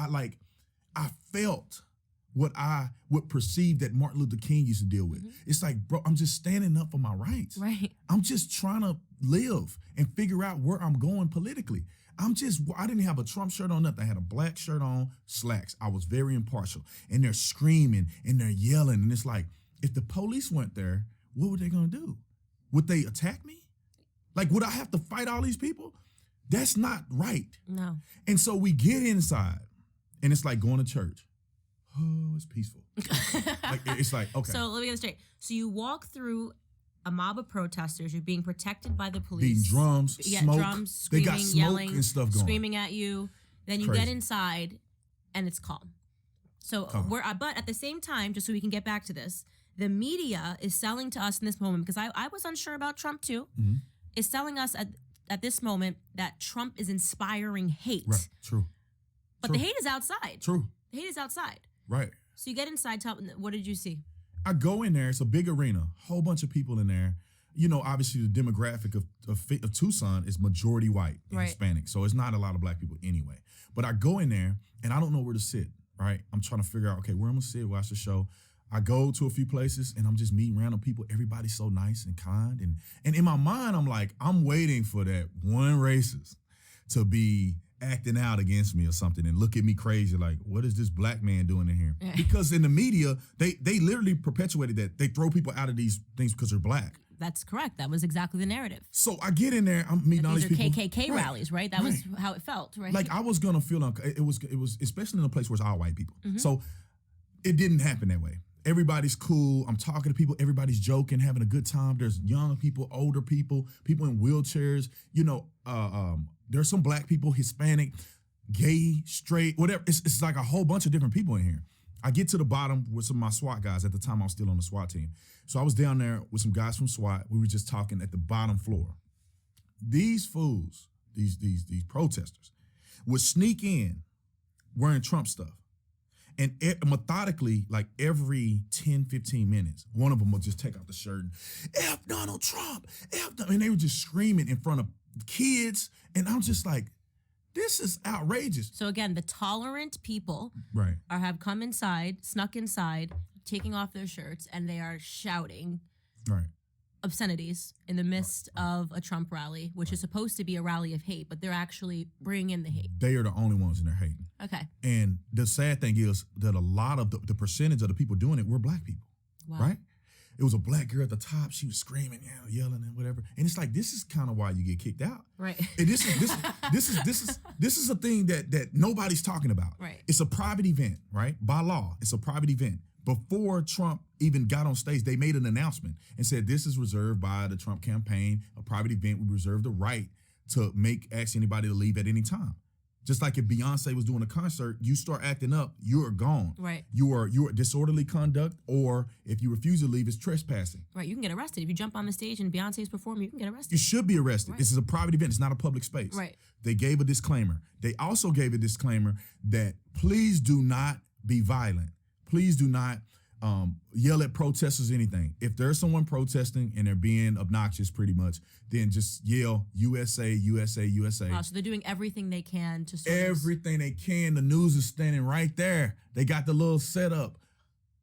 lie. I felt what I would perceive that Martin Luther King used to deal with. It's like, bro, I'm just standing up for my rights. Right. I'm just trying to live and figure out where I'm going politically. I didn't have a Trump shirt on, nothing. I had a black shirt on, slacks. I was very impartial. And they're screaming and they're yelling. And it's like, if the police went there, what were they going to do? Would they attack me? Like, would I have to fight all these people? That's not right. No. And so we get inside and it's like going to church. Oh, it's peaceful. It's like, okay. So let me get this straight. So you walk through a mob of protesters. You're being protected by the police. Beating drums, smoke. Drums, screaming, they got smoke yelling, and stuff going. screaming at you. Then you get inside, and it's calm. So but at the same time, just so we can get back to this, the media is selling to us in this moment, because I was unsure about Trump too, is selling us at this moment that Trump is inspiring hate. Right, true. But the hate is outside. True. The hate is outside. Right. So you get inside, what did you see? I go in there, it's a big arena, whole bunch of people in there. You know, obviously the demographic of Tucson is majority white and Hispanic. So it's not a lot of black people anyway. But I go in there and I don't know where to sit, right? I'm trying to figure out, okay, where I'm gonna sit, watch the show. I go to a few places and I'm just meeting random people. Everybody's so nice and kind. And in my mind, I'm like, I'm waiting for that one racist to be acting out against me or something and look at me crazy like, what is this black man doing in here? Because in the media, they literally perpetuated that. They throw people out of these things because they're black. That's correct. That was exactly the narrative. So I get in there, I'm meeting all these people. These are KKK rallies, right? That was how it felt, right? Like I was gonna feel, it was especially in a place where it's all white people. So it didn't happen that way. Everybody's cool. I'm talking to people. Everybody's joking, having a good time. There's young people, older people, people in wheelchairs. You know, there's some black people, Hispanic, gay, straight, whatever. It's like a whole bunch of different people in here. I get to the bottom with some of my SWAT guys. At the time, I was still on the SWAT team. So I was down there with some guys from SWAT. We were just talking at the bottom floor. These fools, these protesters, would sneak in wearing Trump stuff. And methodically, like every 10, 15 minutes, one of them would just take out the shirt and, F Donald Trump, F Donald. And they were just screaming in front of kids. And I'm just like, this is outrageous. So again, the tolerant people have come inside, snuck inside, taking off their shirts, and they are shouting obscenities in the midst of a Trump rally, which is supposed to be a rally of hate, but they're actually bringing in the hate. They are the only ones in there hating. Okay. And the sad thing is that a lot of the percentage of the people doing it were black people, right? It was a black girl at the top. She was screaming, yelling and whatever. And it's like, this is kind of why you get kicked out. Right. And this is a thing that nobody's talking about. Right. It's a private event, right? By law, it's a private event. Before Trump even got on stage, they made an announcement and said, this is reserved by the Trump campaign, a private event. We reserve the right to ask anybody to leave at any time. Just like if Beyonce was doing a concert, you start acting up, you are gone. Right. You are disorderly conduct, or if you refuse to leave, it's trespassing. Right. You can get arrested. If you jump on the stage and Beyonce's performing, you can get arrested. You should be arrested. Right. This is a private event. It's not a public space. Right. They gave a disclaimer. They also gave a disclaimer that please do not be violent. Please do not yell at protesters or anything. If there's someone protesting and they're being obnoxious pretty much, then just yell USA, USA, USA. Wow, so they're doing everything they can to everything they can. The news is standing right there. They got the little setup.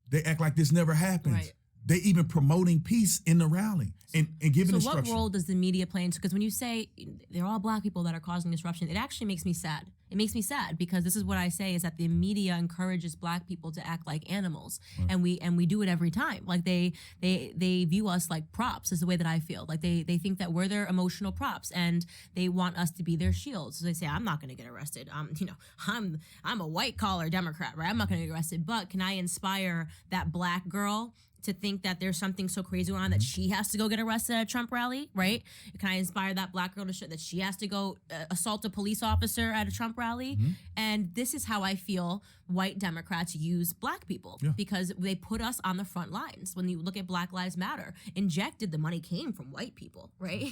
They act like this never happened. Right. They even promoting peace in the rally and giving instruction. So what role does the media play into? Because when you say they're all black people that are causing disruption, it actually makes me sad. It makes me sad because this is what I say is that the media encourages black people to act like animals, and we do it every time. Like they view us like props is the way that I feel. Like they think that we're their emotional props and they want us to be their shields. So they say, I'm not going to get arrested. I'm a white collar Democrat, right? I'm not going to get arrested, but can I inspire that black girl to think that there's something so crazy going on that she has to go get arrested at a Trump rally, right? Can I inspire that black girl to show that she has to go assault a police officer at a Trump rally? And this is how I feel white Democrats use black people because they put us on the front lines. When you look at Black Lives Matter, the money came from white people, right?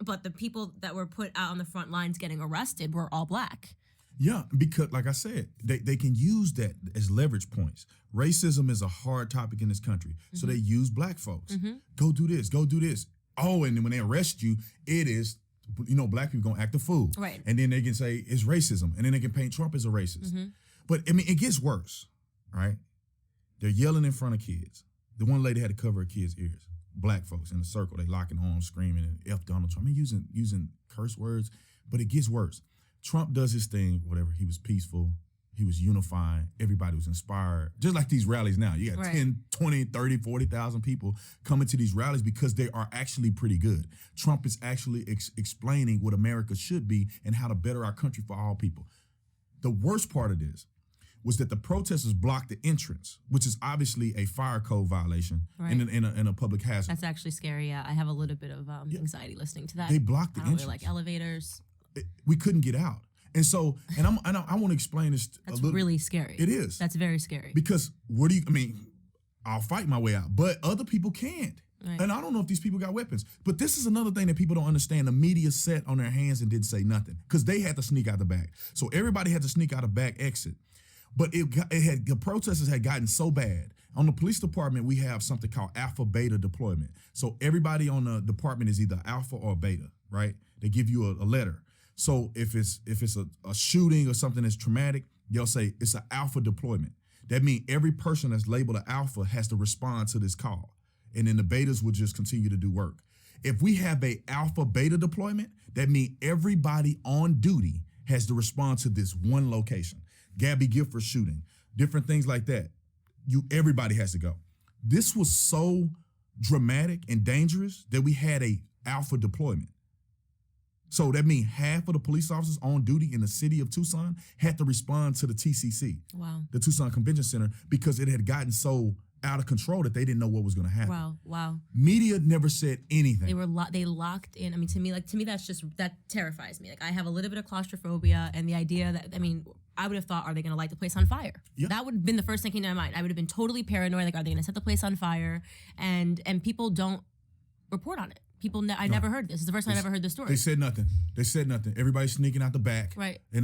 But the people that were put out on the front lines getting arrested were all black. Yeah, because like I said, they can use that as leverage points. Racism is a hard topic in this country. So they use black folks. Go do this, go do this. Oh, and then when they arrest you, it is black people gonna act a fool. Right. And then they can say it's racism. And then they can paint Trump as a racist. Mm-hmm. But I mean, it gets worse, right? They're yelling in front of kids. The one lady had to cover her kids' ears. Black folks in a circle, they locking arms, screaming, and F Donald Trump. I mean, using curse words, but it gets worse. Trump does his thing, whatever. He was peaceful. He was unifying. Everybody was inspired. Just like these rallies now. You got 10, 20, 30, 40,000 people coming to these rallies because they are actually pretty good. Trump is actually explaining what America should be and how to better our country for all people. The worst part of this was that the protesters blocked the entrance, which is obviously a fire code violation in a public hazard. That's actually scary. Yeah, I have a little bit of anxiety listening to that. They blocked the I don't entrance. really like elevators. We couldn't get out. And so, I want to explain this That's a little. really scary. It is. That's very scary. Because I'll fight my way out, but other people can't. Right. And I don't know if these people got weapons. But this is another thing that people don't understand. The media sat on their hands and didn't say nothing because they had to sneak out the back. So everybody had to sneak out a back exit. But the protesters had gotten so bad. On the police department, we have something called alpha beta deployment. So everybody on the department is either alpha or beta, right? They give you a letter. So if it's a shooting or something that's traumatic, they'll say it's an alpha deployment. That means every person that's labeled an alpha has to respond to this call. And then the betas will just continue to do work. If we have a alpha beta deployment, that means everybody on duty has to respond to this one location. Gabby Gifford shooting, different things like that. Everybody has to go. This was so dramatic and dangerous that we had a alpha deployment. So that means half of the police officers on duty in the city of Tucson had to respond to the TCC, the Tucson Convention Center, because it had gotten so out of control that they didn't know what was going to happen. Wow. Media never said anything. They locked in. I mean, to me, that terrifies me. Like, I have a little bit of claustrophobia, and the idea that, I would have thought, are they going to light the place on fire? Yeah. That would have been the first thing came to my mind. I would have been totally paranoid. Like, are they going to set the place on fire? And people don't report on it. I never heard this. It's the first time I ever heard this story. They said nothing. Everybody's sneaking out the back. Right. And